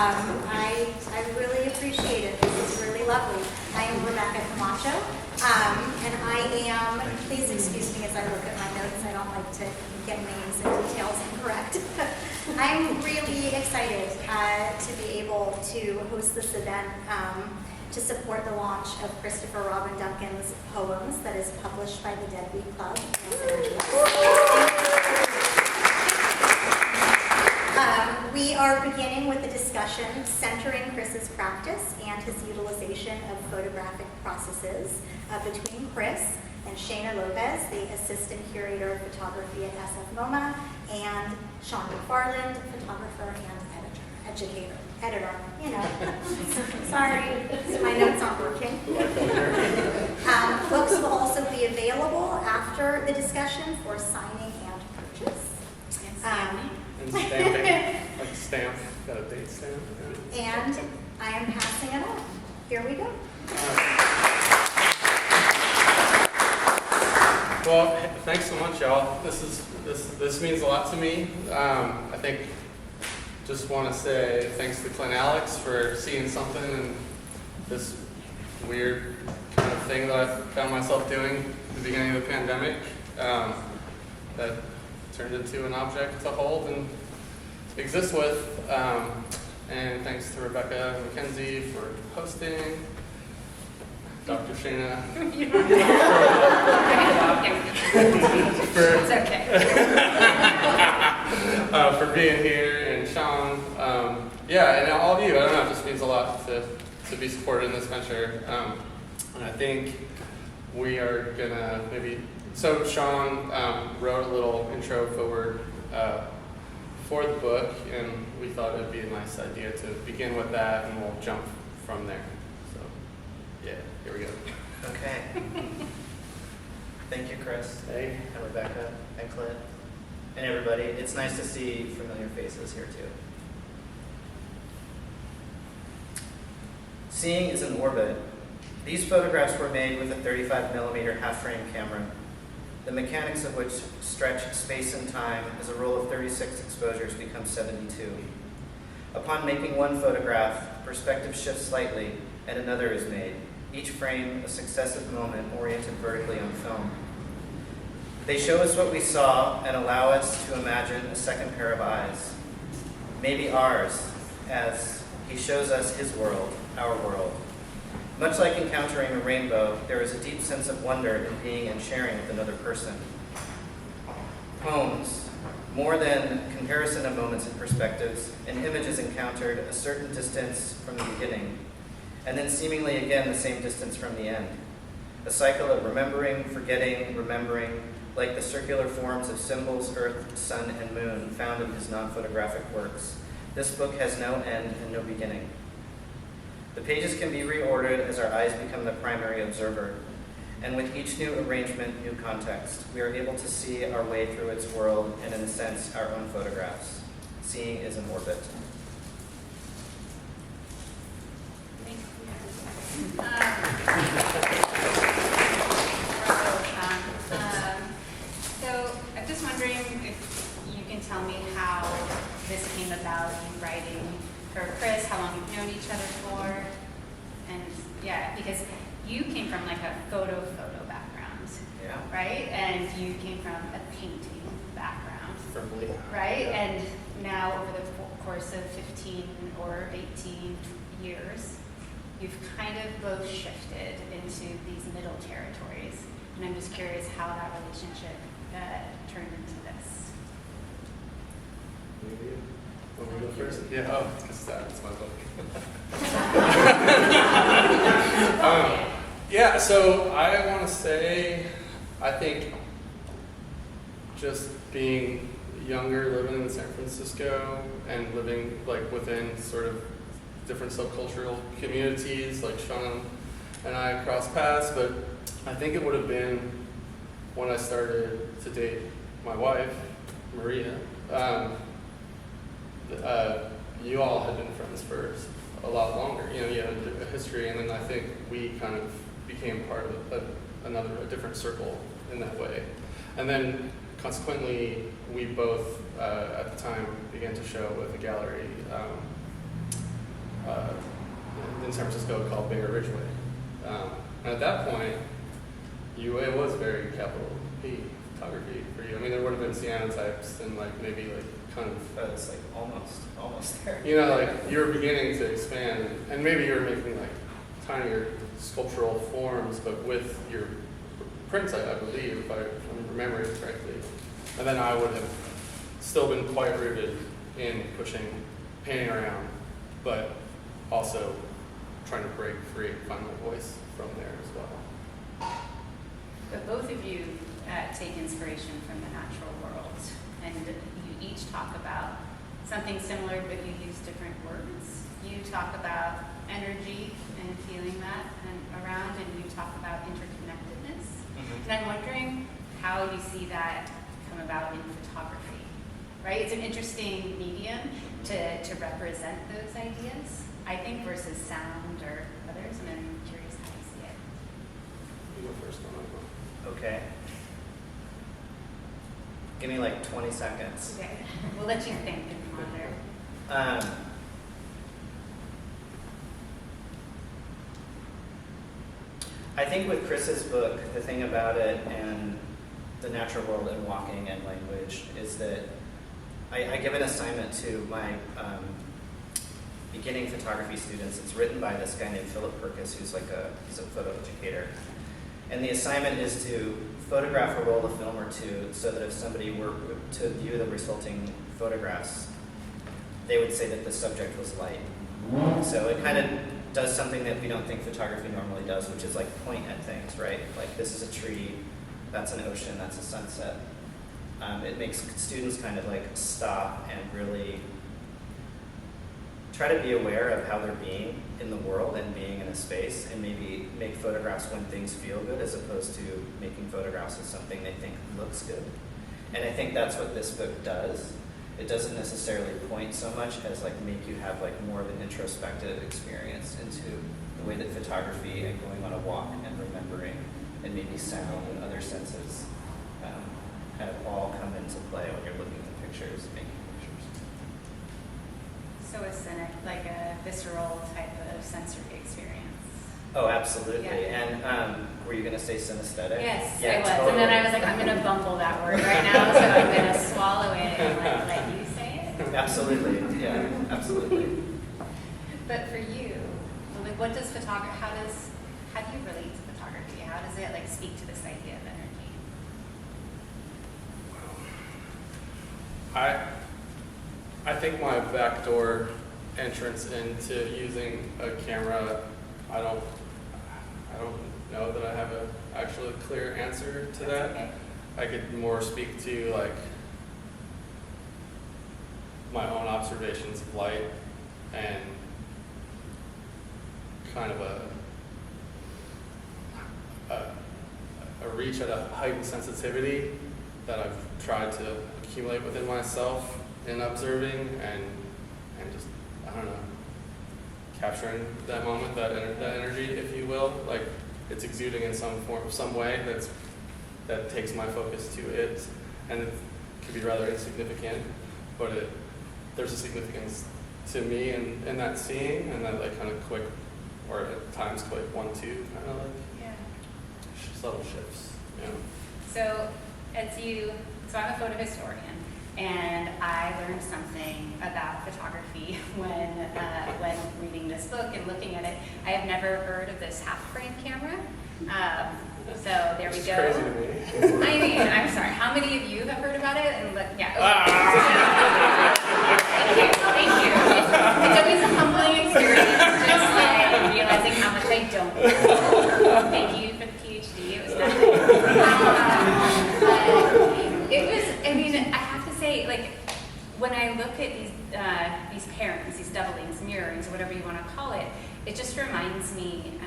I really appreciate it. This is really lovely. I am Rebecca Camacho, and I am, please excuse me as I look at my notes, I don't like to get names and details incorrect. I'm really excited to be able to host this event to support the launch of Christopher Robin Duncan's poems that is published by the Deadbeat Club. We are beginning with a discussion centering Chris's practice and his utilization of photographic processes between Chris and Shana Lopes, the Assistant Curator of Photography at SFMOMA, and Sean McFarland, photographer and editor, you know. Sorry, my notes aren't working. Books will also be available after the discussion for signing and purchase. And stamping, like stamp, got a date stamp. And I am passing it on. Here we go. Well, thanks so much, y'all. This means a lot to me. I think just want to say thanks to Clint Alex for seeing something in this weird kind of thing that I found myself doing at the beginning of the pandemic. That turned into an object to hold and exist with. And thanks to Rebecca McKenzie for hosting, Dr. Shana It's okay. For being here, and Sean. Yeah, and all of you. I don't know, it just means a lot to be supported in this venture. And I think we are gonna maybe. So Sean wrote a little intro forward for the book, and we thought it would be a nice idea to begin with that, and we'll jump from there. So, yeah, here we go. Okay. Thank you, Chris. Hey. And Rebecca, and Clint, and everybody. It's nice to see familiar faces here, too. Seeing is an orbit. These photographs were made with a 35mm half-frame camera, the mechanics of which stretch space and time as a roll of 36 exposures becomes 72. Upon making one photograph, perspective shifts slightly and another is made, each frame a successive moment oriented vertically on film. They show us what we saw and allow us to imagine a second pair of eyes, maybe ours, as he shows us his world, our world. Much like encountering a rainbow, there is a deep sense of wonder in being and sharing with another person. Poems, more than comparison of moments and perspectives, an image is encountered a certain distance from the beginning, and then seemingly again the same distance from the end. A cycle of remembering, forgetting, remembering, like the circular forms of symbols, earth, sun, and moon found in his non-photographic works. This book has no end and no beginning. The pages can be reordered as our eyes become the primary observer, and with each new arrangement, new context, we are able to see our way through its world and, in a sense, our own photographs. Seeing is an orbit. So I'm just wondering if you can tell me how this came about, you writing for Chris, how long you've known each other for, and yeah, because you came from like a photo background, Yeah. right? And you came from a painting background, Firmly. right? And now over the course of 15 or 18 years, you've kind of both shifted into these middle territories. And I'm just curious how that relationship turned into this. Maybe. Want me to go first? Yeah, oh, because that's my book. Yeah, so I want to say, I think just being younger, living in San Francisco, and living like within sort of different subcultural communities, like Sean and I crossed paths, but I think it would have been when I started to date my wife, Maria. You all had been friends for a lot longer. You know, you had a history, and then I think we kind of became part of a different circle in that way. And then consequently, we both, at the time, began to show with a gallery in San Francisco called Bigger Ridgeway. And at that point, it was very capital P photography for you. I mean, there would have been cyanotypes and like maybe like kind of. But it's like almost there. You know, like you were beginning to expand, and maybe you were making like tinier sculptural forms, but with your prints, I believe, if I'm remembering correctly. And then I would have still been quite rooted in painting around, but also trying to break free and find my voice from there as well. But both of you take inspiration from the natural world, and you each talk about something similar, but you use different words. You talk about energy and feeling that and around, and you talk about interconnectedness. Mm-hmm. And I'm wondering how you see that come about in photography, right? It's an interesting medium to represent those ideas, I think, versus sound or others, and I'm curious how you see it. You go first on that one. Okay. Give me like 20 seconds. Okay, we'll let you think and ponder. I think with Chris's book, the thing about it and the natural world and walking and language is that I give an assignment to my beginning photography students. It's written by this guy named Philip Perkis, he's a photo educator. And the assignment is to photograph a roll of film or two so that if somebody were to view the resulting photographs, they would say that the subject was light. So it kind of does something that we don't think photography normally does, which is like point at things, right? Like this is a tree, that's an ocean, that's a sunset. It makes students kind of like stop and really try to be aware of how they're being in the world and being in a space, and maybe make photographs when things feel good as opposed to making photographs of something they think looks good. And I think that's what this book does. It doesn't necessarily point so much as like make you have like more of an introspective experience into the way that photography and going on a walk and remembering and maybe sound and other senses kind of all come into play when you're looking at the pictures, making pictures. So a cynic, like a visceral type of sensory experience. Oh, absolutely. Yeah. And were you going to say synesthetic? Yes, Yeah, I was. totally. And then I was like, I'm going to bumble that word right now, so I'm going to swallow it and like let you say it. Absolutely. Yeah, absolutely. But for you, like, what does photography? How do you relate to photography? How does it like speak to this idea of energy? I think my backdoor entrance into using a camera, I don't know that I have a actually clear answer to that. Okay. I could more speak to like my own observations of light and kind of a reach at a heightened sensitivity that I've tried to accumulate within myself in observing and just, I don't know, capturing that moment, that energy, if you will. Like it's exuding in some form, some way that takes my focus to it, and it could be rather insignificant, but there's a significance to me in that seeing, and that like kind of quick, or at times quick 1-2 kind of like subtle shifts. Yeah. So I'm a photo historian, and I learned something about photography when reading this book and looking at it. I have never heard of this half-frame camera. So there we go. Crazy to me. I mean, I'm sorry. How many of you have heard about it? And yeah. Thank you. It's always a humbling experience, just like realizing how much I don't know. Thank you for the PhD. It was nothing. It was. I mean, I have to say, like, when I look at these pairings, these doublings, mirrorings, or whatever you want to call it, it just reminds me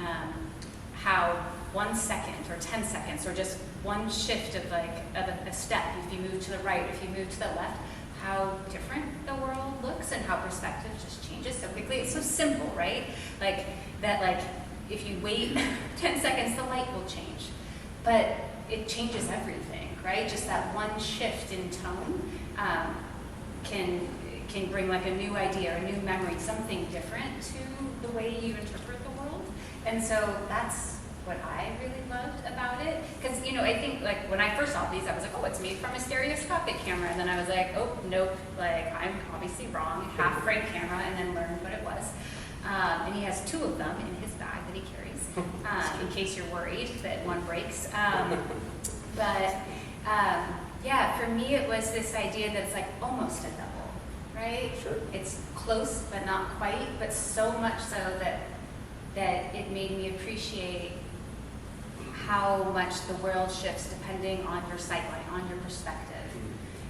how 1 second or 10 seconds or just one shift of a step, if you move to the right, if you move to the left, how different the world looks and how perspective just changes so quickly. It's so simple, right? Like that, like if you wait 10 seconds, the light will change. But it changes everything, right? Just that one shift in tone can can bring like a new idea, a new memory, something different to the way you interpret the world. And so that's what I really loved about it. Because, you know, I think like when I first saw these, I was like, oh, it's made from a stereoscopic camera. And then I was like, oh, nope, like I'm obviously wrong, half frame camera, and then learned what it was. And he has 2 of them in his bag that he carries, in case you're worried that one breaks. Yeah, for me it was this idea that it's like almost a double, right? Sure. It's close but not quite, but so much so that it made me appreciate how much the world shifts depending on your sightline, on your perspective.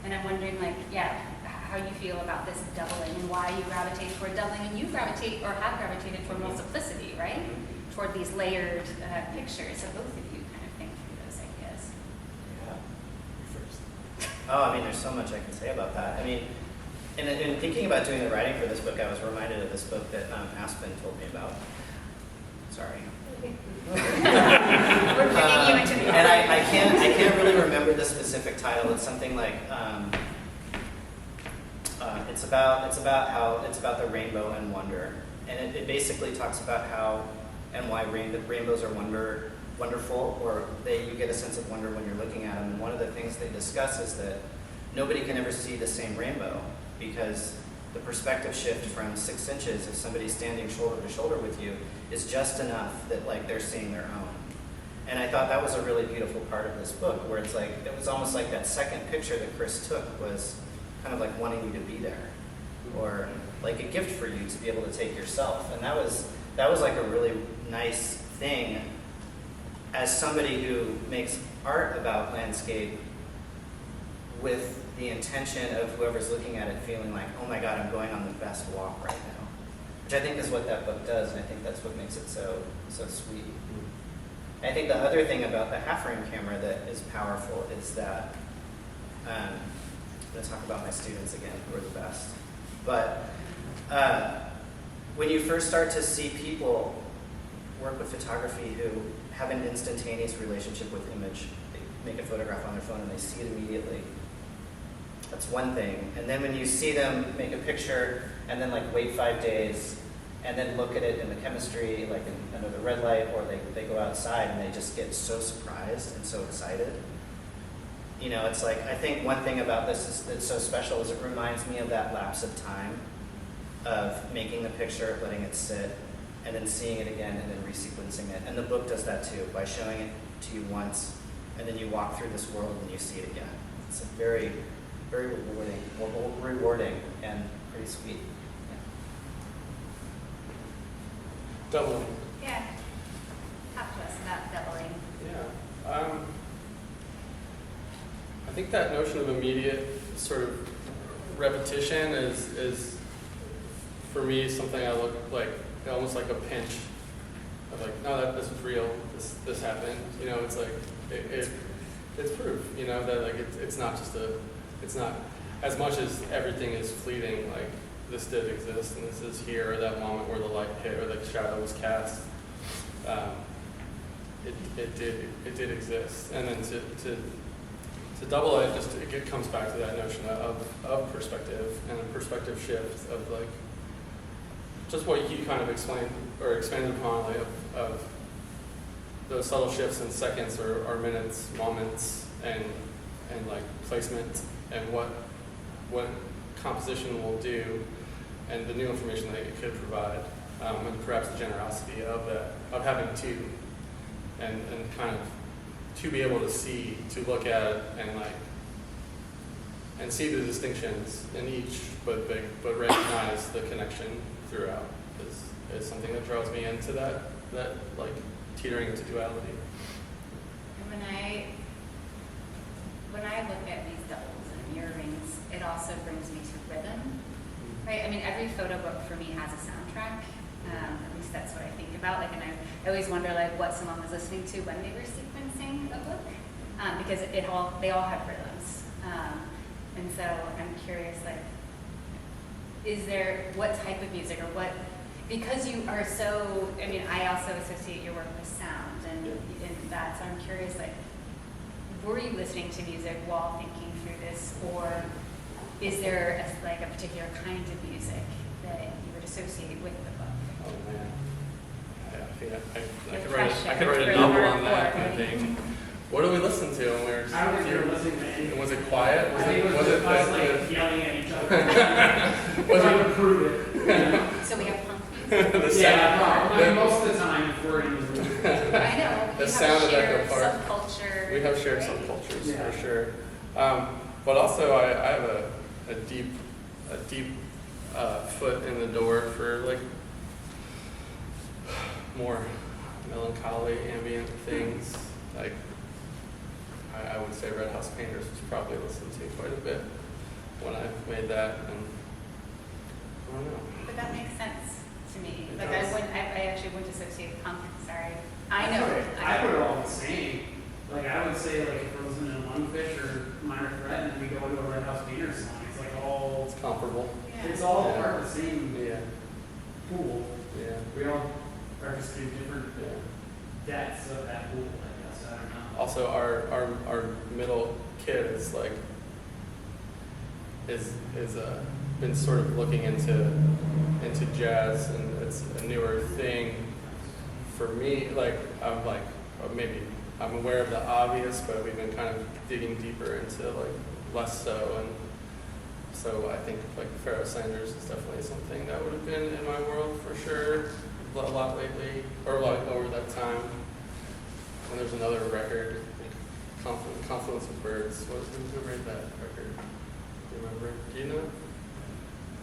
And I'm wondering, like, yeah, how you feel about this doubling and why you gravitate toward doubling, and you gravitate or have gravitated toward multiplicity, right? Toward these layered pictures. So both of you kind of think through those ideas. Yeah. First. Oh, I mean, there's so much I can say about that. I mean, in thinking about doing the writing for this book, I was reminded of this book that Aspen told me about. Sorry. We're bringing you into the and I can't really remember the specific title. It's something like it's about the rainbow and wonder, and it basically talks about how and why rainbows are wonderful, or you get a sense of wonder when you're looking at them. And one of the things they discuss is that nobody can ever see the same rainbow because the perspective shift from 6 inches, if somebody's standing shoulder to shoulder with you, is just enough that like they're seeing their own. And I thought that was a really beautiful part of this book, where it's like, it was almost like that second picture that Chris took was kind of like wanting you to be there, or like a gift for you to be able to take yourself. And that was like a really nice thing as somebody who makes art about landscape with the intention of whoever's looking at it feeling like, oh my God, I'm going on the best walk right now. Which I think is what that book does, and I think that's what makes it so sweet. And I think the other thing about the half-frame camera that is powerful is that, I'm going to talk about my students again, who are the best. But when you first start to see people work with photography who have an instantaneous relationship with image, they make a photograph on their phone and they see it immediately. That's one thing. And then when you see them make a picture and then like wait 5 days and then look at it in the chemistry, like under the red light, or they go outside and they just get so surprised and so excited. You know, it's like, I think one thing about this that's so special is it reminds me of that lapse of time of making the picture, letting it sit, and then seeing it again and then resequencing it. And the book does that too, by showing it to you once, and then you walk through this world and you see it again. It's a very, very rewarding and pretty sweet. Yeah. Doubling. Yeah. Talk to us about doubling. Yeah. I think that notion of immediate sort of repetition is for me something I look like almost like a pinch of like, no, this was real. This happened. You know, it's like it's proof. You know, that like it's not just it's not as much as everything is fleeting. Like this did exist, and this is here, or that moment where the light hit or the shadow was cast. It did exist, and then to double it, it comes back to that notion of perspective and a perspective shift of like just what you kind of explained or expanded upon, like of those subtle shifts in seconds or minutes, moments, and like placement and what composition will do, and the new information that it could provide, and perhaps the generosity of that, of having two, and kind of to be able to see, to look at it and see the distinctions in each, but recognize the connection throughout is something that draws me into that like teetering into duality. And when I look at these doubles and mirrorings, it also brings me to rhythm, right? I mean, every photo book for me has a soundtrack. At least that's what I think about. Like, and I always wonder like what someone was listening to when they were sequencing a book, because they all have rhythms. And so I'm curious, like, what type of music or what? Because you are so. I mean, I also associate your work with sound and that. So I'm curious, like, were you listening to music while thinking through this, or is there like a particular kind of music that you would associate with the book? Oh man, I think I Like could write Fresh I could write a Air, novel River, on that. or- I think. What do we listen to when we were? I don't think they were listening to anything. Was it quiet? I think it was it us that- like yelling at each other. Was Trying it to prove it. So we have punk the Yeah, sound? probably. I mean, most of the time if we're in the room. I know. The We sound have of shared Echo Park. subculture. We have shared right? some cultures Yeah. for sure, but also I have a deep foot in the door for like more melancholy ambient things. Like I would say Red House Painters was probably listened to quite a bit when I made that, and I don't know. But that makes sense to me. It Like does. I actually wouldn't associate punk. Sorry, I know. I put it all the same. Like I would say like if we're listening to Lungfish or Minor Threat and then we go to a Red House Painters song, it's like all, It's comparable. Yeah. it's all Yeah. part of the same Yeah, pool. yeah, We all are just in different yeah. depths of that pool, I guess. I don't know. Also, our middle kid is like is been sort of looking into jazz, and it's a newer thing for me. Like maybe I'm aware of the obvious, but we've been kind of digging deeper into like less so, and so I think like Pharoah Sanders is definitely something that would have been in my world for sure a lot lately, or like over that time. And there's another record, Confluence of Birds. Who made that record? Do you remember? Do you know?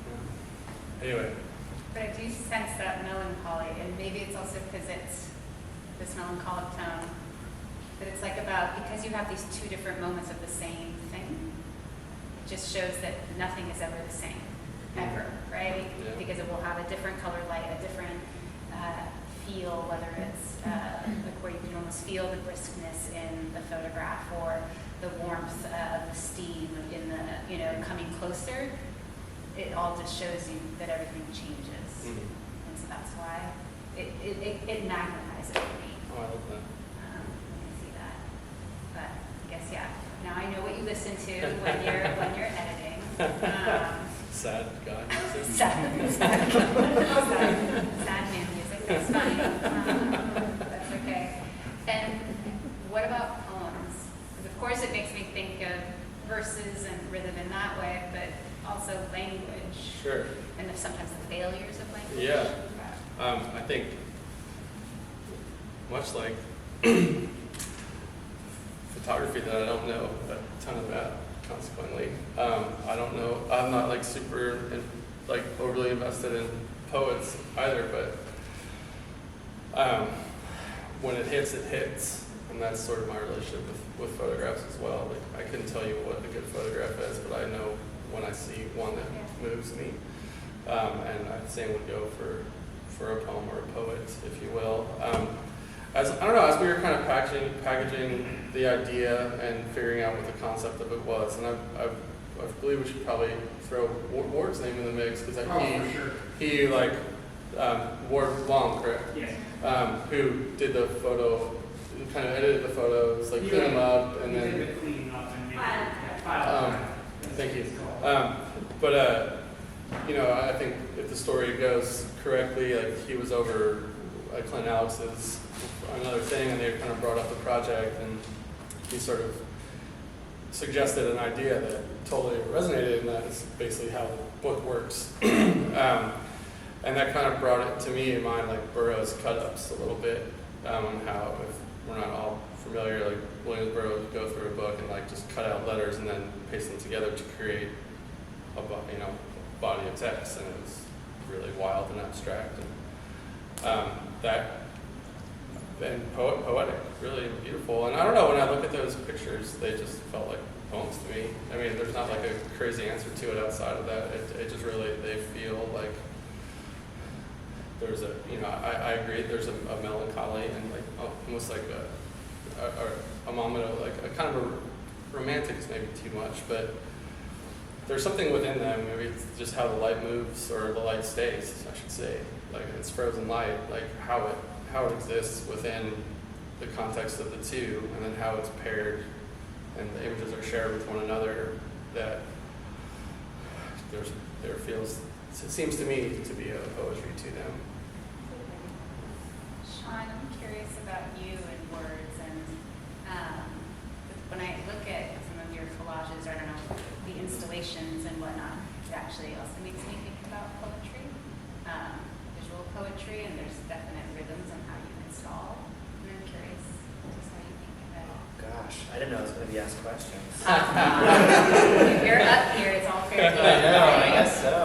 No. Anyway, But I do sense that melancholy, and maybe it's also because it's this melancholic tone. But it's like because you have these two different moments of the same thing, it just shows that nothing is ever the same, ever, right? Yeah. Because it will have a different color light, a different feel, whether it's like where you can almost feel the briskness in the photograph or the warmth of the steam in the, coming closer. It all just shows you that everything changes. And so that's why it magnifies it for me. oh, I love that. When I see that. But I guess, yeah, now I know what you listen to when you're editing. Sad guy. Sad man music, that's fine. That's okay. And what about poems? Because of course it makes me think of verses and rhythm in that way, but also language. Sure. And sometimes the failures of language. Yeah. I think much like photography that I don't know a ton about, consequently. I don't know, I'm not like super overly invested in poets either, but when it hits, and that's sort of my relationship with photographs as well. Like I couldn't tell you what a good photograph is, but I know when I see one that moves me, and the same would go for a poem or a poet, if you will. As we were kind of packaging the idea and figuring out what the concept of it was, and I believe we should probably throw Ward's name in the mix, because For sure. he Ward Long, correct? Yes. Who did the photo, kind of edited the photos, cleaned them up, and We then. did the cleaning up and made it Um, Thank you. I think if the story goes correctly, like he was over at Clint Alex's another thing, and they kind of brought up the project, and he sort of suggested an idea that totally resonated, and that's basically how the book works. And that kind of brought it to me in mind, like Burroughs cut-ups a little bit, and how if we're not all familiar, like Williams Burroughs would go through a book and like just cut out letters and then paste them together to create a body of text, and it was really wild and abstract, and poetic, really beautiful. And I don't know, when I look at those pictures, they just felt like poems to me. I mean, there's not like a crazy answer to it outside of that. It just really, they feel like there's I agree, there's a melancholy and like almost like a moment of like a kind of a romantic is maybe too much, but there's something within them. Maybe it's just how the light moves, or the light stays, I should say. Like it's frozen light, like how it exists within the context of the two, and then how it's paired and the images are shared with one another. That it seems to me to be a poetry to them. Sean, I'm curious about you and words, and when I look at some of your collages, or I don't know, the installations and whatnot, it actually also makes me think about poetry, visual poetry, and there's definite rhythms on how you install. And I'm curious just how you think of it. Oh gosh, I didn't know I was going to be asked questions. If you're up here, it's all fair game. I know, I guess so.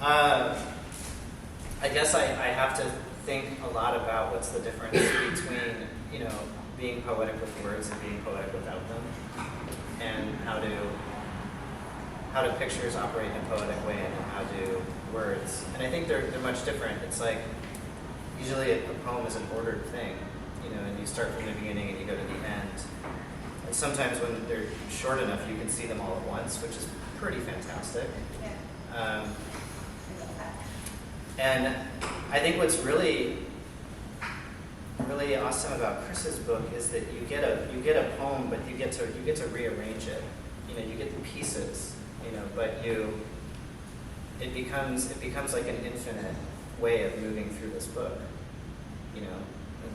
I guess I have to think a lot about what's the difference between, being poetic with words and being poetic without them, and how do pictures operate in a poetic way, and how do words. And I think they're much different. It's like usually a poem is an ordered thing, and you start from the beginning and you go to the end. And sometimes when they're short enough, you can see them all at once, which is pretty fantastic. Yeah. And I think what's really awesome about Chris's book is that you get a poem, but you get to rearrange it. You get the pieces, but it becomes like an infinite way of moving through this book, and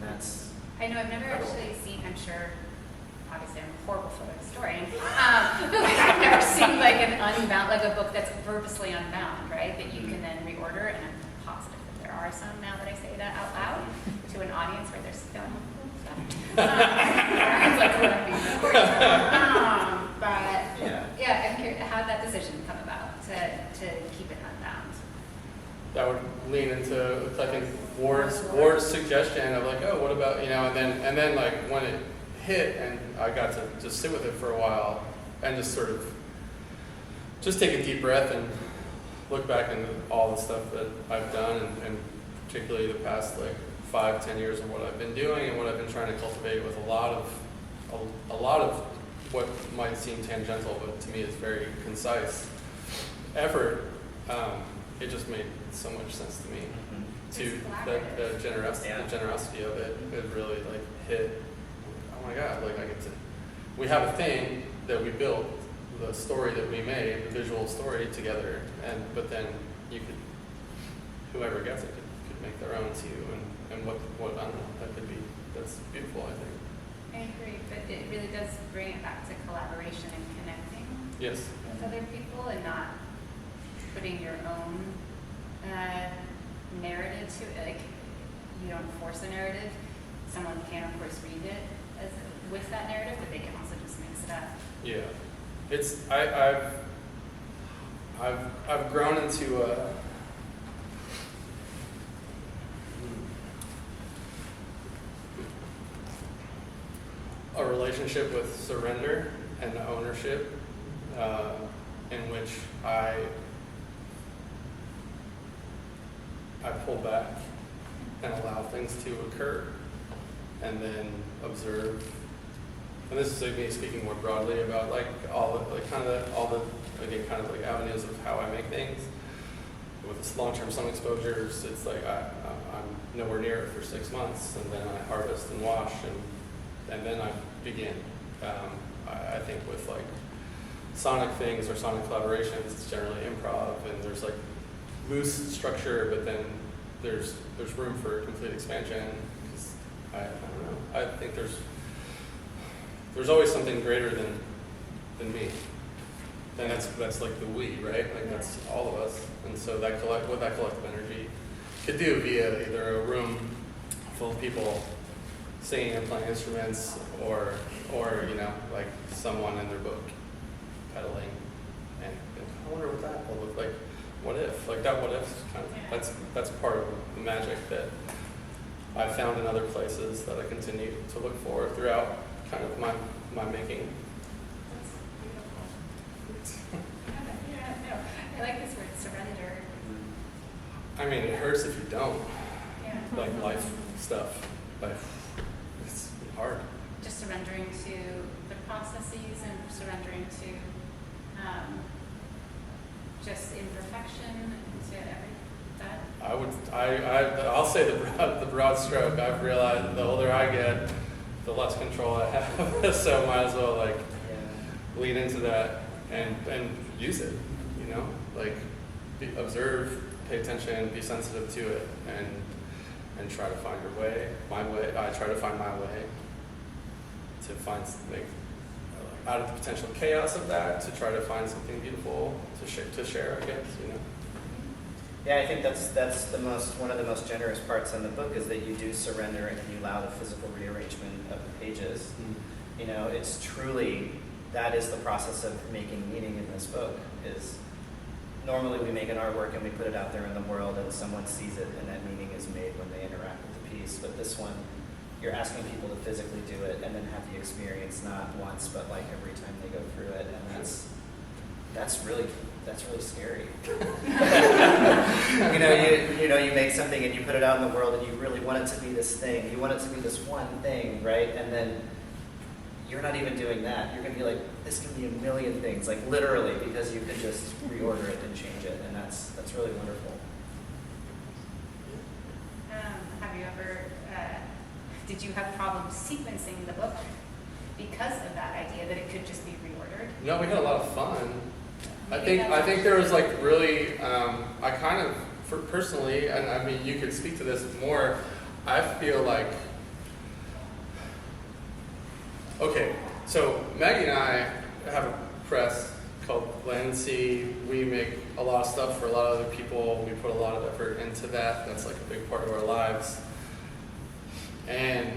that's. I know I've never actually seen. I'm sure. Obviously, I'm a horrible photo historian. I've never seen like an unbound, like a book that's purposely unbound, right? That you can then reorder, and I'm positive that there are some now that I say that out loud to an audience where they're still cool stuff. It's like what I'm being recorded. But yeah, I'm curious, how did that decision come about to keep it unbound? That would lean into, I think, Ward's suggestion of like, oh, what about, and then like when it hit and I got to just sit with it for a while and just sort of just take a deep breath and look back into all the stuff that I've done, and particularly the past 5-10 years of what I've been doing and what I've been trying to cultivate with a lot of what might seem tangential, but to me is very concise effort. It just made so much sense to me. To the generosity of it, it really hit. Oh my God! We have a thing that we built, the story that we made, the visual story together, but then whoever gets it could make their own too, and what I don't know, that's beautiful, I think. I agree, but it really does bring it back to collaboration and connecting Yes. with other people, and not putting your own narrative to it. Like, you don't force a narrative. Someone can, of course, read it with that narrative, but they can also just mix it up. Yeah, I've grown into a relationship with surrender and ownership, in which I pull back and allow things to occur, and then observe. And this is me speaking more broadly about all the avenues of how I make things. With this long-term sun exposures, it's I'm nowhere near it for 6 months, and then I harvest and wash, and then I begin. I think with sonic things or sonic collaborations, it's generally improv, and there's loose structure, but then there's room for complete expansion. I don't know. I think there's always something greater than me, and that's the we, right? That's all of us, and so what that collective energy could do via either a room full of people singing and playing instruments, or someone in their book pedaling, and I wonder what that will look like. What if? That what if kind of, that's part of the magic that I've found in other places that I continue to look for throughout kind of my making. That's beautiful. I like this word, surrender. I mean, it hurts if you don't. Yeah. Life stuff. It's hard. Just surrendering to the processes and surrendering to just imperfection, to that. I'll say the broad stroke. I've realized the older I get, the less control I have. So might as well lean into that and use it. you know, like observe, pay attention, be sensitive to it, and try to find your way. I try to find my way to make out of the potential chaos of that, to try to find something beautiful to share, I guess, you know. Yeah, I think that's one of the most generous parts in the book is that you do surrender and you allow the physical rearrangement of the pages. You know, it's truly, that is the process of making meaning in this book. Is normally we make an artwork and we put it out there in the world and someone sees it and that meaning is made when they interact with the piece. But this one, you're asking people to physically do it and then have the experience not once but like every time they go through it, and that's really scary. you make something and you put it out in the world and you really want it to be this thing. You want it to be this one thing, right? And then you're not even doing that. You're going to be like, this can be a million things, like literally, because you could just reorder it and change it, and that's really wonderful. Have you ever, did you have problems sequencing the book because of that idea that it could just be reordered? No, we had a lot of fun. I think there was like really, I kind of, personally, and I mean, you could speak to this more, I feel like, okay, so Maggie and I have a press called Lancy. We make a lot of stuff for a lot of other people. We put a lot of effort into that. That's like a big part of our lives. And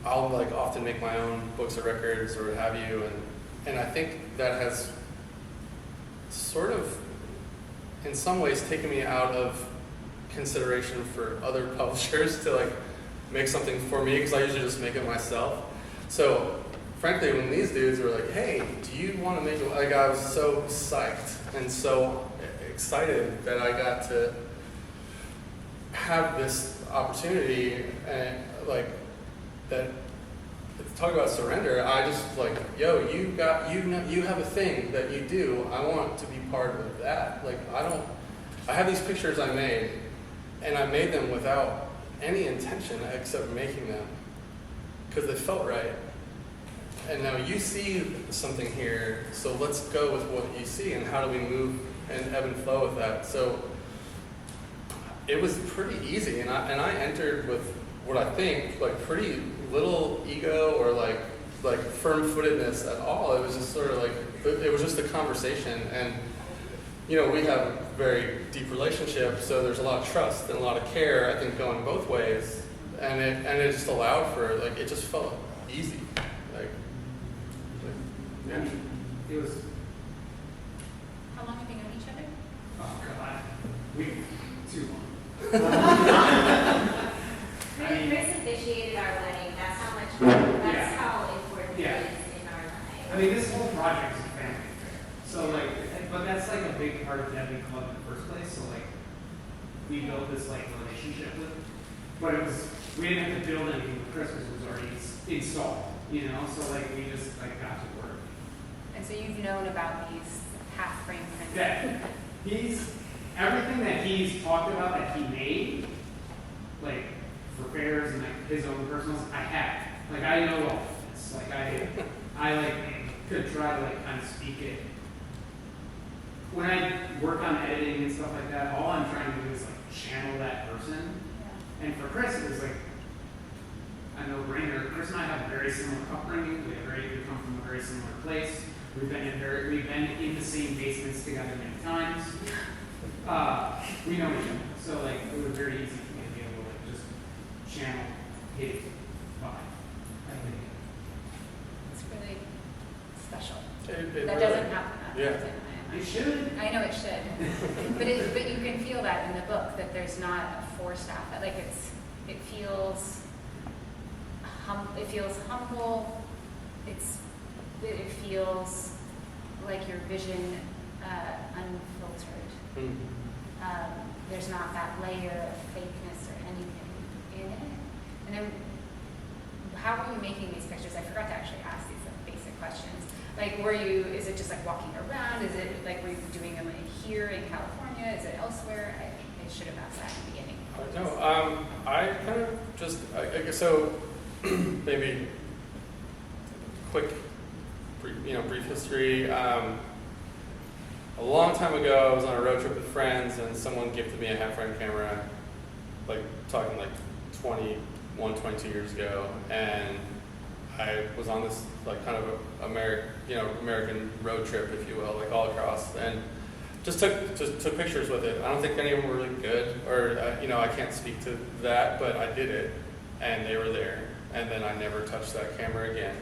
I'll like often make my own books or records or what have you. And I think that has sort of, in some ways, taken me out of consideration for other publishers to like make something for me, because I usually just make it myself. So frankly, when these dudes were like, hey, do you want to make it? Like, I was so psyched and so excited that I got to have this opportunity and like that. Talk about surrender. I just like, yo, you have a thing that you do. I want to be part of that. Like, I have these pictures I made, and I made them without any intention except making them because they felt right. And now you see something here, so let's go with what you see, and how do we move and ebb and flow with that. So it was pretty easy, and I entered with what I think like pretty little ego or like firm-footedness at all. It was just sort of like, it was just a conversation, and you know, we have a very deep relationship, so there's a lot of trust and a lot of care, I think, going both ways, and it just allowed for like, it just felt easy. Yeah. It was, How long have you known each other? oh God, too long. Chris officiated our wedding. That's how much. That's how important it is in our life. I mean, this whole project is a family affair. So like, but that's like a big part of Deadbeat Club in the first place. So like, we built this like relationship with, but we didn't have to build anything with Chris because it was already installed, you know. So like, we just like got to work. And so you've known about these half-frame prints. Yeah, everything that he's talked about that he made, like for fairs and like his own personals, I have. Like, I know all of this. Like I like could try to like kind of speak it. When I work on editing and stuff like that, all I'm trying to do is like channel that person. Yeah. And for Chris, it was like a no-brainer. Chris and I have very similar upbringing. We come from a very similar place. We've been in the same basements together many times. We know each other, so like it was very easy for me to be able to like just channel his vibe. I think It's really special. It That really- doesn't happen. Yeah. it should. I know it should, but you can feel that in the book, that there's not a forced affect. Like it feels humble. It feels like your vision unfiltered. Mm-hmm. There's not that layer of fakeness or anything in it. And then, how were you making these pictures? I forgot to actually ask these basic questions. Like, is it just like walking around? Is it like, were you doing them here in California? Is it elsewhere? I should have asked that in the beginning. No, I kind of just, I guess so, maybe quick, brief history. A long time ago, I was on a road trip with friends, and someone gifted me a half-frame camera, like talking like 22 years ago, and I was on this like kind of American road trip, if you will, like all across, and just took pictures with it. I don't think any of them were really good, or I can't speak to that, but I did it, and they were there, and then I never touched that camera again.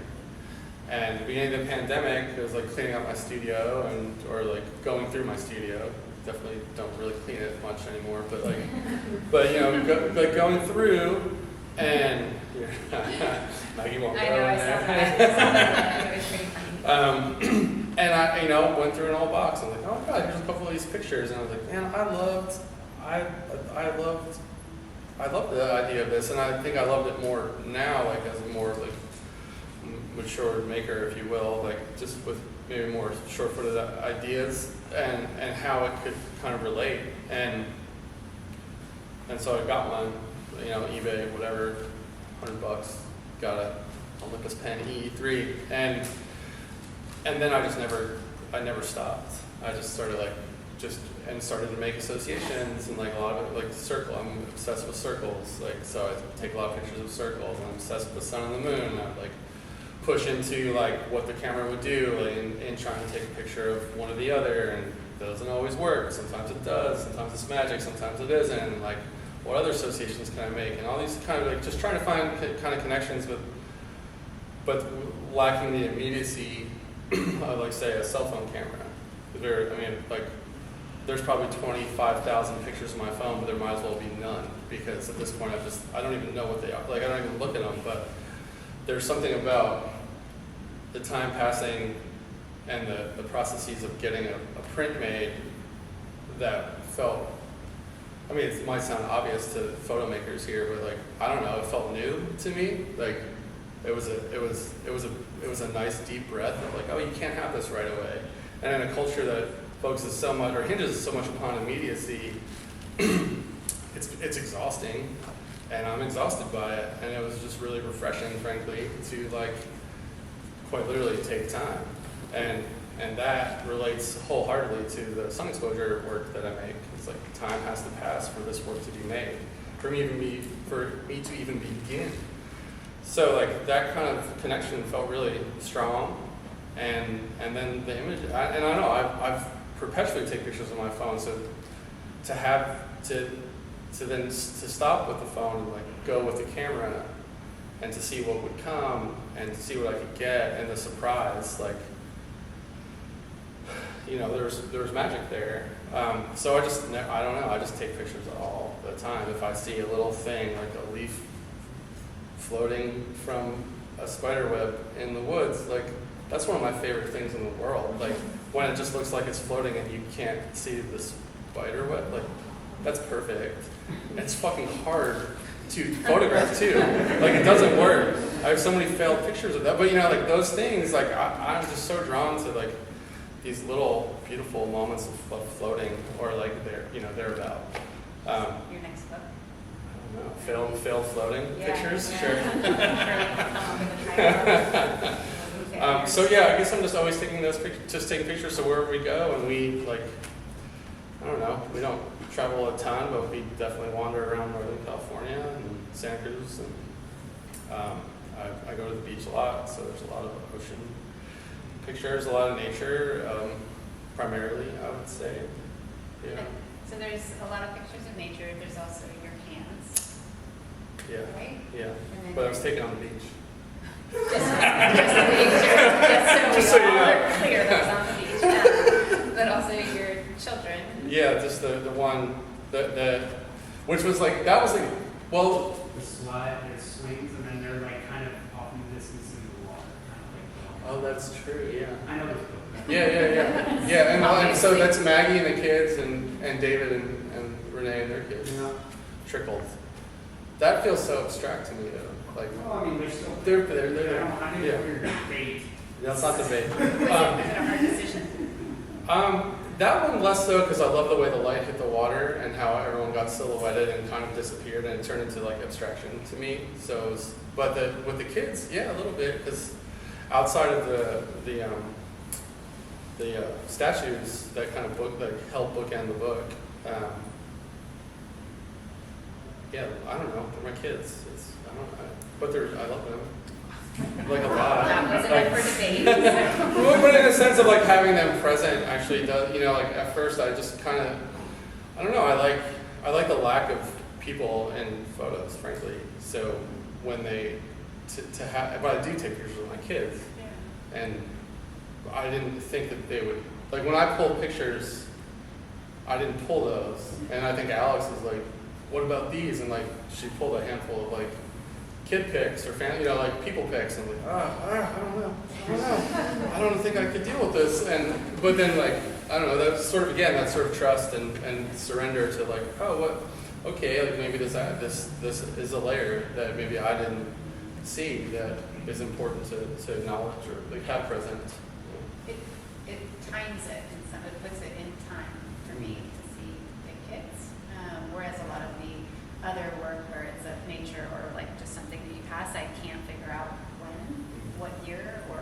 And at the beginning of the pandemic, it was like cleaning out my studio or like going through my studio. Definitely don't really clean it much anymore, but like going through, and Maggie won't go I know, in I saw there. that. It was pretty funny. And I went through an old box. I'm like, oh my god, here's a couple of these pictures, and I was like, man, I loved the idea of this, and I think I loved it more now, like as a more like mature maker, if you will, like just with maybe more short-footed ideas and how it could kind of relate, and so I got one, eBay, whatever, $100, got a Olympus Pen E3, and then I never stopped. I just started started to make associations, and like a lot of it, like I'm obsessed with circles, like so I take a lot of pictures of circles, and I'm obsessed with the sun and the moon, and I like push into like what the camera would do in trying to take a picture of one or the other, and it doesn't always work. Sometimes it does, sometimes it's magic, sometimes it isn't, and like what other associations can I make, and all these kind of like just trying to find kind of connections but lacking the immediacy of like say a cell phone camera. There's probably 25,000 pictures on my phone, but there might as well be none, because at this point I don't even know what they are. Like I don't even look at them, but there's something about the time passing and the processes of getting a print made that felt, it might sound obvious to photo makers here, but like, I don't know, it felt new to me. Like it was a nice deep breath of like, oh, you can't have this right away. And in a culture that focuses so much or hinges so much upon immediacy, it's exhausting, and I'm exhausted by it. And it was just really refreshing, frankly, to like quite literally take time. And that relates wholeheartedly to the sun exposure work that I make. It's like time has to pass for this work to be made, for me to even begin. So like that kind of connection felt really strong. And then the image, I don't know, I've perpetually take pictures on my phone, so to stop with the phone and like go with the camera and to see what would come and to see what I could get and the surprise, like, there was magic there. So I don't know, I just take pictures all the time. If I see a little thing, like a leaf floating from a spider web in the woods, like that's one of my favorite things in the world. Like when it just looks like it's floating and you can't see the spider web, like that's perfect. It's fucking hard to photograph too. Like it doesn't work. I have so many failed pictures of that, but like those things, like I'm just so drawn to like these little beautiful moments of floating, or like thereabout. Your next book? I don't know, failed floating pictures? Yeah. Sure. Sure. I guess I'm just always taking those pictures, just taking pictures. So wherever we go, and we I don't know, we don't travel a ton, but we definitely wander around Northern California and Santa Cruz, and I go to the beach a lot, so there's a lot of ocean pictures, a lot of nature, primarily, I would say. Yeah. So there's a lot of pictures of nature. There's also your hands. Yeah. Right? Yeah. And then But I was taken on the beach. Just to make sure, Just so you all know. are clear that was on the beach. But also your children. Yeah, just the one which was like, that was like, well, The slide, there's swings, and then they're like kind of off in the distance in the water. Kind of like, oh, that's true, yeah. I know this book. Yeah, and so that's Maggie and the kids, and David and Renee and their kids. Yeah. Trickled. That feels so abstract to me, though. Like, Well, I mean, they're still. they're I didn't yeah. know your debate. That's not debate. Was it a hard decision? That one less so, because I love the way the light hit the water and how everyone got silhouetted and kind of disappeared, and it turned into like abstraction to me. So, with the kids, yeah, a little bit, because outside of statues that kind of help bookend the book. Yeah, I don't know. They're my kids. But I love them. Like a lot. That wasn't Like, up for debate. but in the sense of like having them present actually does, like at first I just kind of, I don't know, I like the lack of people in photos, frankly. So when but I do take pictures of my kids, and I didn't think that they would, like when I pulled pictures, I didn't pull those, and I think Alex was like, what about these? And like she pulled a handful of like kid pics or family, like people pics. And I'm like, I don't know. I don't think I could deal with this. But then like, I don't know, that's sort of, again, that sort of trust and surrender to like, okay, like maybe this is a layer that maybe I didn't see that is important to acknowledge or like have present. It times it, and it puts it in time for me to see the kids. Whereas a lot of the other work where it's of nature or like just something that you pass, I can't figure out when, what year, or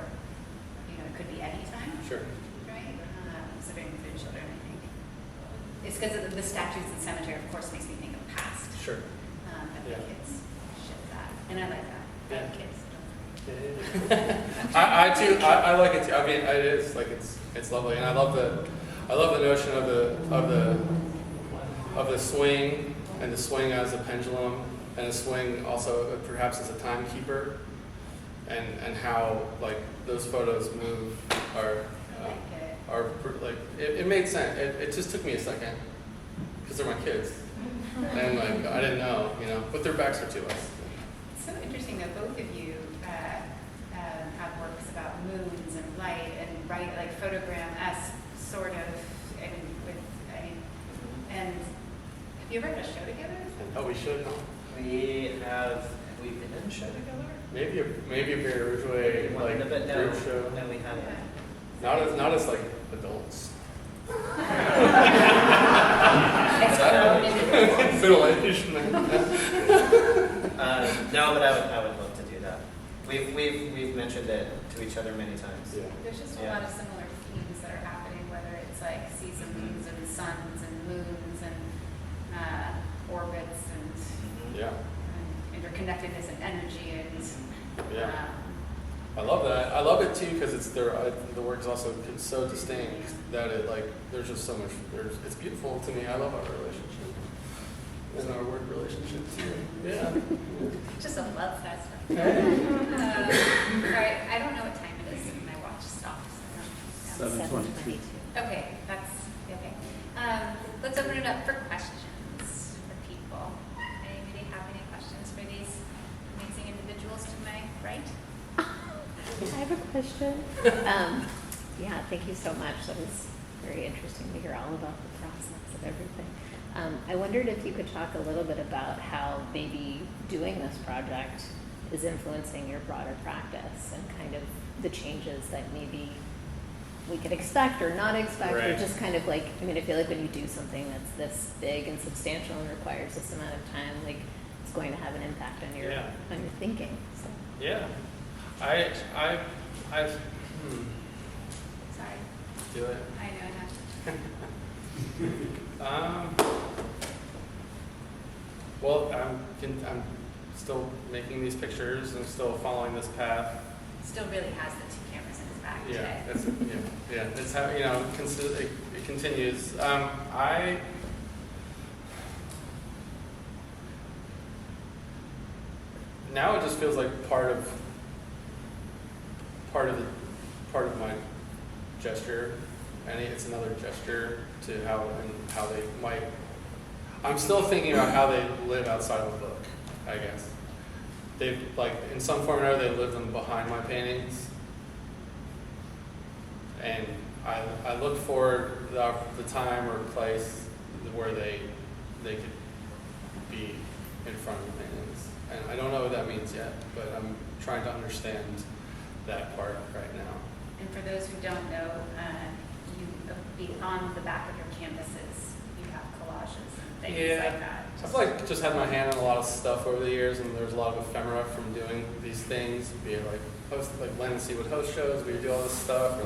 it could be any time. Sure. Right? So very for children, I think. It's because of the statues in the cemetery, of course, makes me think of past. Sure. But Yeah. the kids shift that, and I like that. I like kids. I too. I like it too. I mean, it is like it's lovely, and I love the notion of the swing, and the swing as a pendulum, and a swing also perhaps as a timekeeper, and how like those photos move are like it made sense. It just took me a second because they're my kids, and like I didn't know, but their backs are to us. It's so interesting that both of you have works about moons and light and like photogram-esque sort of, and have you ever had a show together? Oh, we should. Have we been in a show together? Maybe a very originally like group show. No, we haven't. Not as like adults. It's grown into Middle-aged. No, but I would love to do that. We've mentioned it to each other many times. Yeah. There's just a lot of similar themes that are happening, whether it's like seasons and suns and moons and orbits and Yeah. interconnectedness and energy and Yeah. I love that. I love it too because the work is also so distinct that there's just so much. It's beautiful to me. I love our relationship and our work relationship too. Yeah. just a love fest. Hey. All right, I don't know what time it is when my watch stops. 7:22. Okay, that's okay. Let's open it up for questions for people. Anybody have any questions for these amazing individuals to my right? I have a question. Yeah, thank you so much. That was very interesting to hear all about the process of everything. I wondered if you could talk a little bit about how maybe doing this project is influencing your broader practice and kind of the changes that maybe we could expect or not expect, or Right. just kind of like, I feel like when you do something that's this big and substantial and requires this amount of time, like it's going to have an impact on your Yeah. on your thinking. So. Yeah. Sorry, Do it. I know. Well, I'm still making these pictures and still following this path. Still really has the two cameras in his back Yeah, today. it's how it continues. Now it just feels like part of my gesture, and it's another gesture to how they might. I'm still thinking about how they live outside of the book, I guess. They've, in some form or another, they live them behind my paintings. And I look for the time or place where they could be in front of the paintings. And I don't know what that means yet, but I'm trying to understand that part right now. And for those who don't know, on the back of your canvases, you have collages and things like that. I've just had my hand on a lot of stuff over the years, and there's a lot of ephemera from doing these things. Be it Len and see what host shows, we do all this stuff, or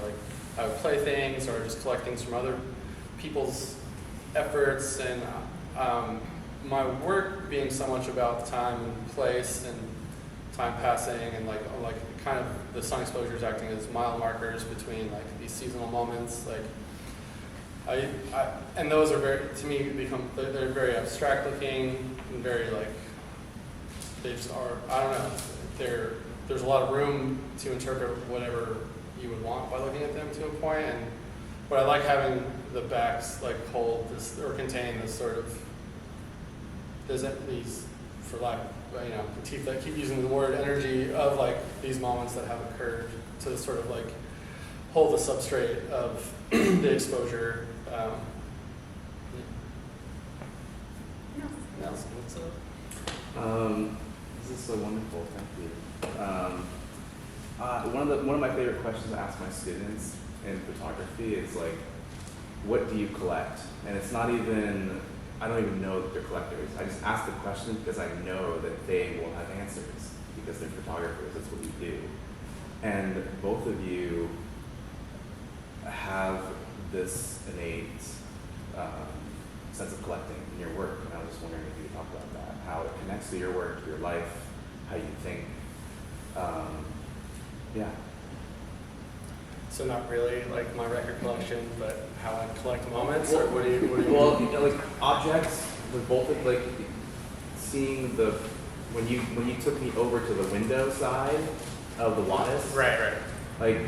I would play things or just collect things from other people's efforts, and my work being so much about time and place and time passing, and like kind of the sun exposures acting as mile markers between like these seasonal moments. Like and those are very, to me, they're very abstract looking and very like, they just are, I don't know, there's a lot of room to interpret whatever you would want by looking at them to a point. And but I like having the backs like hold this or contain this sort of, these, for lack, keep using the word energy of like these moments that have occurred to sort of like hold the substrate of the exposure. Nelson, what's up? This is so wonderful. Thank you. One of my favorite questions to ask my students in photography is like, what do you collect? And it's not even, I don't even know that they're collectors. I just ask the question because I know that they will have answers because they're photographers. That's what we do. And both of you have this innate sense of collecting in your work. And I was just wondering if you could talk about that, how it connects to your work, your life, how you think. Yeah. So not really like my record collection, but how I collect moments, or what do you Well, like objects, with both of like seeing the when you took me over to the window side of the Wattis, right. like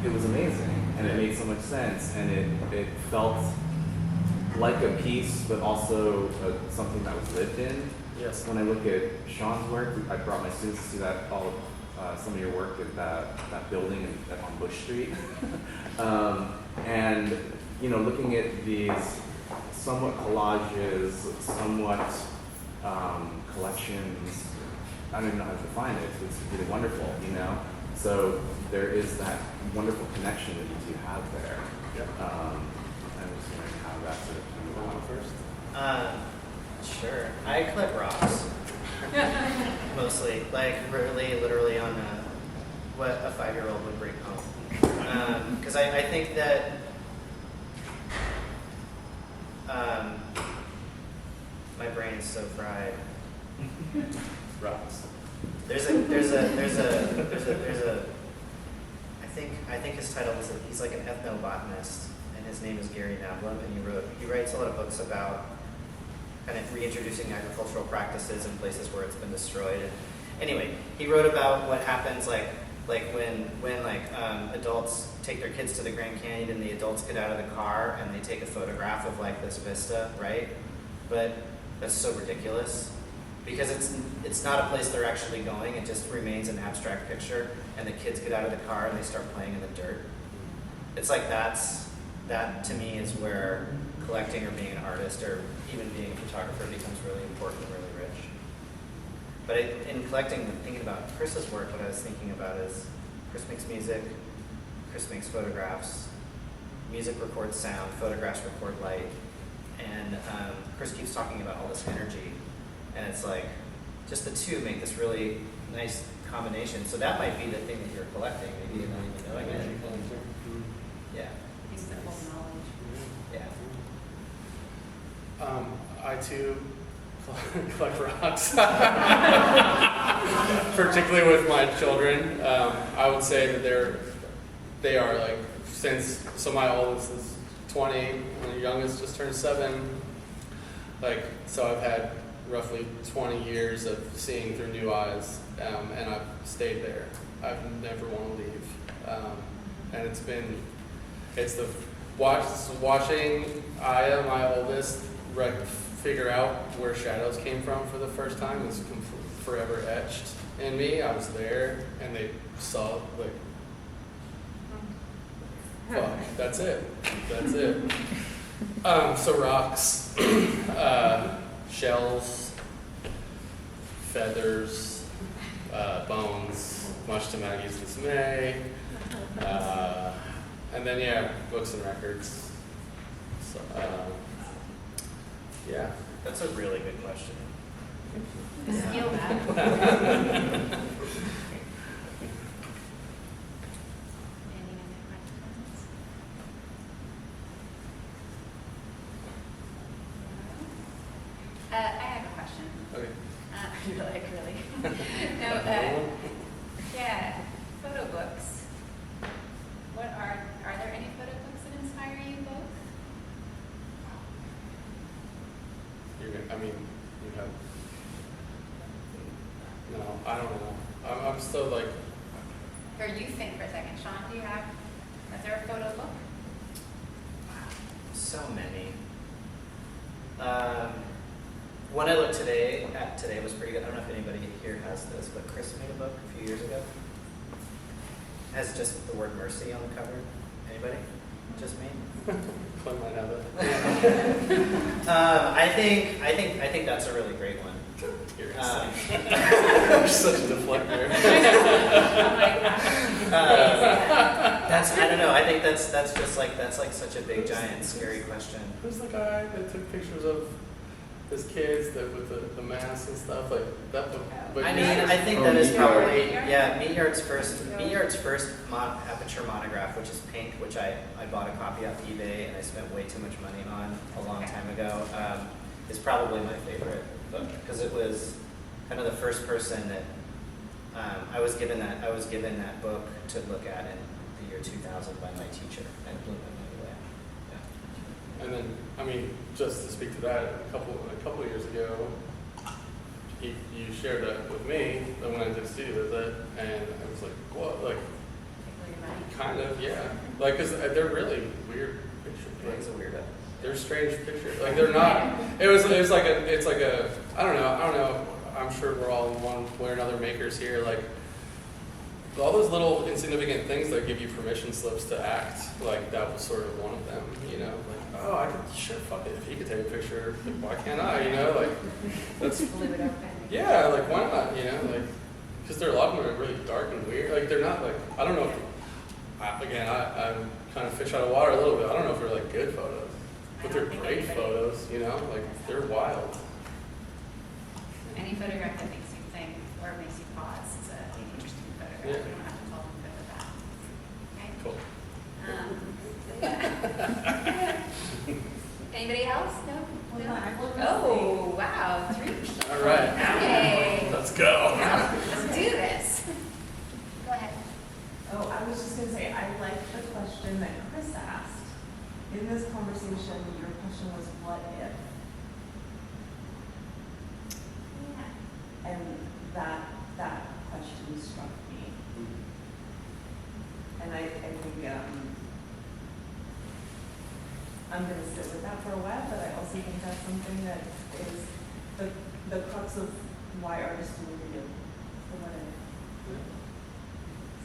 it was amazing and it made so much sense, and it felt like a piece, but also something that was lived in. Yes. When I look at Sean's work, I brought my students to see that some of your work at that building on Bush Street, and looking at these somewhat collages, somewhat collections. I don't even know how to define it. It's really wonderful, So there is that wonderful connection that you two have there. Yep. I'm just wondering how that sort of came about first. Sure. I collect rocks. Mostly, like really, literally on what a 5-year-old would bring home. Because I think that my brain is so fried. Rocks. There's a. I think his title is he's like an ethnobotanist, and his name is Gary Nablum, and he writes a lot of books about kind of reintroducing agricultural practices in places where it's been destroyed. And anyway, he wrote about what happens when adults take their kids to the Grand Canyon and the adults get out of the car and they take a photograph of like this vista, right? But that's so ridiculous because it's not a place they're actually going. It just remains an abstract picture, and the kids get out of the car and they start playing in the dirt. It's like that to me is where collecting or being an artist or even being a photographer becomes really important and really rich. But in collecting and thinking about Chris's work, what I was thinking about is Chris makes music, Chris makes photographs, music records sound, photographs record light, and Chris keeps talking about all this energy, and it's like just the two make this really nice combination. So that might be the thing that you're collecting, maybe you're not even knowing it. Yeah. Things that hold knowledge. Yeah. I too collect rocks, particularly with my children. I would say that they are like, so my oldest is 20, and the youngest just turned 7. Like, so I've had roughly 20 years of seeing through new eyes, and I've stayed there. I've never want to leave, and it's watching Aya, my oldest, figure out where shadows came from for the first time is forever etched in me. I was there, and they saw, like, fuck, that's it. So rocks, shells, feathers, bones, much to Maggie's dismay, and then, books and records. So, yeah. That's a really good question. Steal that. Any other questions? I have a question. Okay. Really? No, yeah, photo books. What are there any photo books that inspire you both? I mean, you have. No, I don't know. I'm still like. Or you think for a second, Sean, is there a photo book? So many. One I looked today was pretty good. I don't know if anybody here has this, but Chris made a book a few years ago. It has just the word mercy on the cover. Anybody? Just me? Clint might have it. I think that's a really great one. You're such a deflector. I don't know. I think that's like such a big, giant, scary question. Who's the guy that took pictures of his kids with the masks and stuff like that? But I mean, I think that is probably Meat Yard's first aperture monograph, which is pink, which I bought a copy off eBay and I spent way too much money on a long time ago. Is probably my favorite book because it was kind of the first person that I was given that book to look at in the year 2000 by my teacher, and it blew my mind away. Yeah. And then, I mean, just to speak to that, a couple of years ago, you shared that with me that when I did studio visit, and I was like, what? Like, kind of, yeah. Like, because they're really weird pictures. He's a weirdo. They're strange pictures. Like, they're not. It's like a. I don't know. I'm sure we're all in one way or another makers here. Like, all those little insignificant things that give you permission slips to act. Like, that was sort of one of them. You know, like, oh, I could fuck it. If he could take a picture, why can't I? You know, like, that's. Yeah, like, why not? You know, like, because there are a lot of them that are really dark and weird. Like, they're not like. I don't know. I'm kind of fish out of water a little bit. I don't know if they're like good photos. But they're great photos, you know, like they're wild. Any photograph that makes you think or makes you pause is an interesting photograph. Yeah. You don't have to call them good or bad. Okay? Cool. Anybody else? No? Well, Oh, wow. 3 people. All right. Okay. Let's go. Let's do this. Go ahead. Oh, I was just going to say, I liked the question that Chris asked. In this conversation, your question was, what if? Yeah. And that question struck me. And I think I'm going to sit with that for a while, but I also think that's something that is the crux of why artists do what we do. The what if.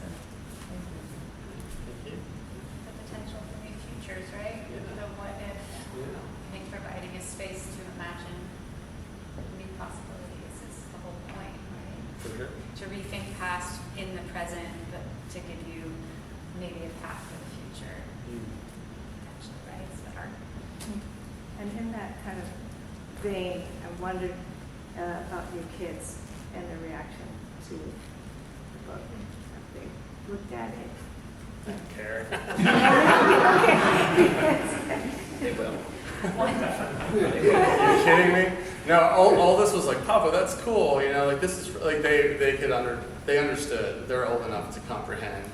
So, thank you. Thank you. The potential for new futures, right? Yeah. The what if. Yeah. I think providing a space to imagine new possibilities is the whole point, right? For sure. To rethink past in the present, but to give you maybe a path for the future. Potentially, right? It's what art. And in that kind of vein, I wondered about your kids and their reaction to the book. Have they looked at it? I don't care. They will. Are you kidding me? No, all this was like, Papa, that's cool. You know, like this is like they understood. They're old enough to comprehend.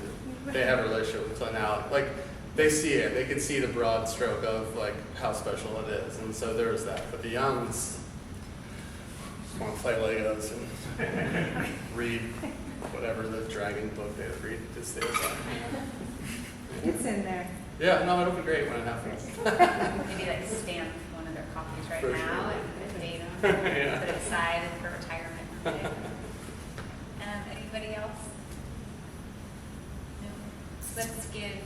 They have a relationship with Clint Alec. Like they see it. They can see the broad stroke of like how special it is. And so there was that. But the youngs just want to play Legos and read whatever the dragon book they read this day. It's in there. Yeah, no, it'll be great when it happens. Maybe like stamp one of their copies right For now sure. and date them, Yeah. put it aside for retirement. Anybody else? No? Let's give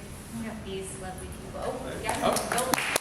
these lovely people. Oh, yeah. Oh. Go.